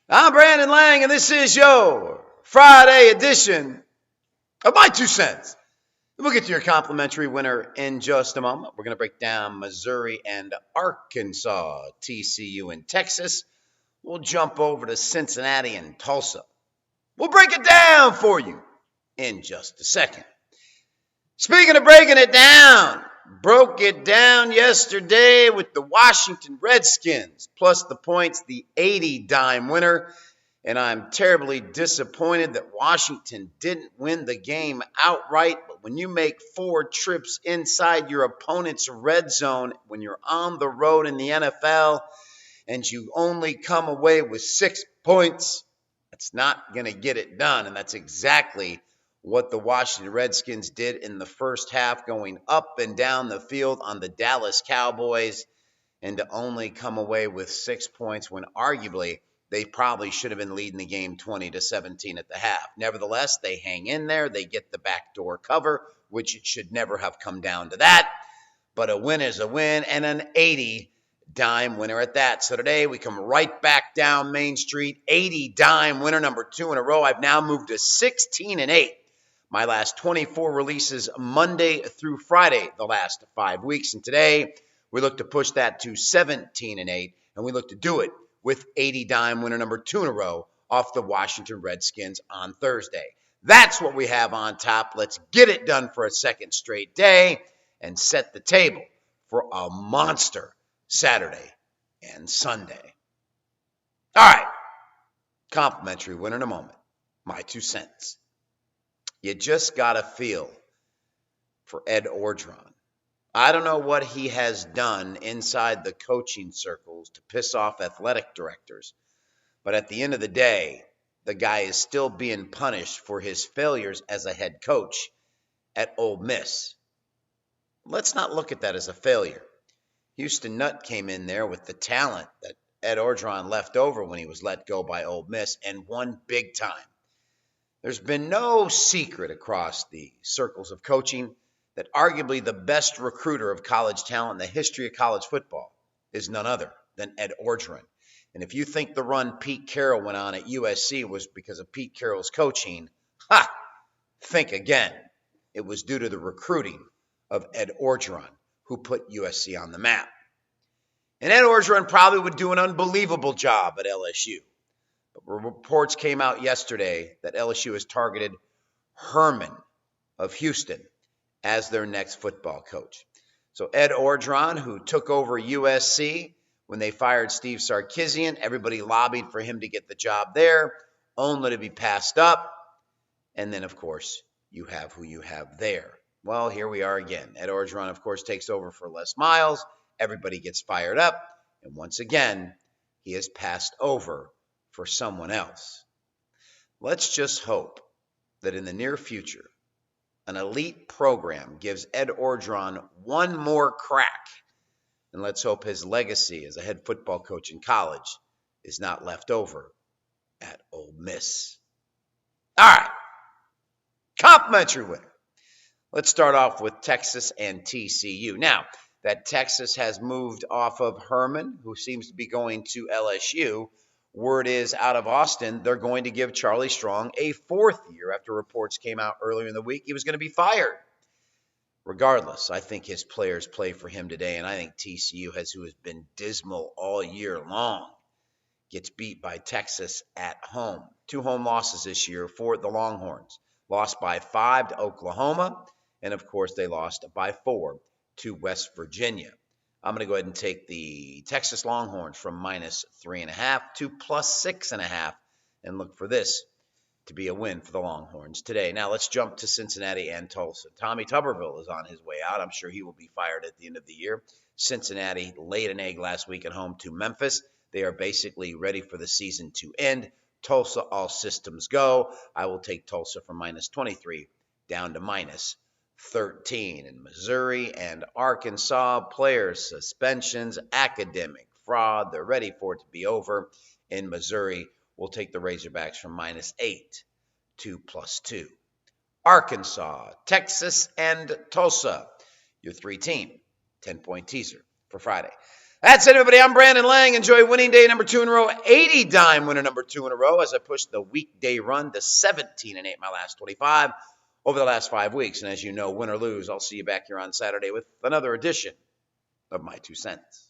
I'm Brandon Lang, and this is your Friday edition of My Two Cents. We'll get to your complimentary winner in just a moment. We're going to break down Missouri and Arkansas, TCU and Texas. We'll jump over to Cincinnati and Tulsa. We'll break it down for you in just a second. Speaking of breaking it down, broke it down yesterday with the Washington Redskins, plus the points, the 80 dime winner. And I'm terribly disappointed that Washington didn't win the game outright. But when you make 4 trips inside your opponent's red zone, when you're on the road in the NFL, and you only come away with 6 points, that's not going to get it done. And that's exactly what the Washington Redskins did in the first half, going up and down the field on the Dallas Cowboys, and to only come away with 6 points when arguably they probably should have been leading the game 20-17 at the half. Nevertheless, they hang in there. They get the backdoor cover, which it should never have come down to that. But a win is a win, and an 80 dime winner at that. So today we come right back down Main Street. 80 dime winner, number 2 in a row. I've now moved to 16-8. My last 24 releases Monday through Friday the last 5 weeks. And today we look to push that to 17-8, and we look to do it with 80 dime winner number 2 in a row off the Washington Redskins on Thursday. That's what we have on top. Let's get it done for a second straight day and set the table for a monster Saturday and Sunday. All right, complimentary winner in a moment. My 2 cents. You just got to feel for Ed Orgeron. I don't know what he has done inside the coaching circles to piss off athletic directors, but at the end of the day, the guy is still being punished for his failures as a head coach at Ole Miss. Let's not look at that as a failure. Houston Nutt came in there with the talent that Ed Orgeron left over when he was let go by Ole Miss and won big time. There's been no secret across the circles of coaching that arguably the best recruiter of college talent in the history of college football is none other than Ed Orgeron. And if you think the run Pete Carroll went on at USC was because of Pete Carroll's coaching, think again. It was due to the recruiting of Ed Orgeron, who put USC on the map. And Ed Orgeron probably would do an unbelievable job at LSU. But reports came out yesterday that LSU has targeted Herman of Houston as their next football coach. So Ed Orgeron, who took over USC when they fired Steve Sarkisian, everybody lobbied for him to get the job there, only to be passed up. And then, of course, you have who you have there. Well, here we are again. Ed Orgeron, of course, takes over for Les Miles. Everybody gets fired up. And once again, he is passed over for someone else. Let's just hope that in the near future, an elite program gives Ed Orgeron one more crack. And let's hope his legacy as a head football coach in college is not left over at Ole Miss. All right, complimentary winner. Let's start off with Texas and TCU. Now, that Texas has moved off of Herman, who seems to be going to LSU. Word is out of Austin, they're going to give Charlie Strong a 4th year after reports came out earlier in the week he was going to be fired. Regardless, I think his players play for him today, and I think TCU, who has been dismal all year long, gets beat by Texas at home. 2 home losses this year for the Longhorns. Lost by 5 to Oklahoma, and of course they lost by 4 to West Virginia. I'm going to go ahead and take the Texas Longhorns from -3.5 to +6.5 and look for this to be a win for the Longhorns today. Now let's jump to Cincinnati and Tulsa. Tommy Tuberville is on his way out. I'm sure he will be fired at the end of the year. Cincinnati laid an egg last week at home to Memphis. They are basically ready for the season to end. Tulsa, all systems go. I will take Tulsa from -23 down to -13. In Missouri and Arkansas, players, suspensions, academic fraud. They're ready for it to be over. In Missouri, we'll take the Razorbacks from -8 to +2. Arkansas, Texas, and Tulsa, your 3-team 10-point teaser for Friday. That's it, everybody. I'm Brandon Lang. Enjoy winning day number 2 in a row, 80 dime winner number 2 in a row as I push the weekday run to 17 and 8 my last 25 over the last 5 weeks. And as you know, win or lose, I'll see you back here on Saturday with another edition of My 2 Cents.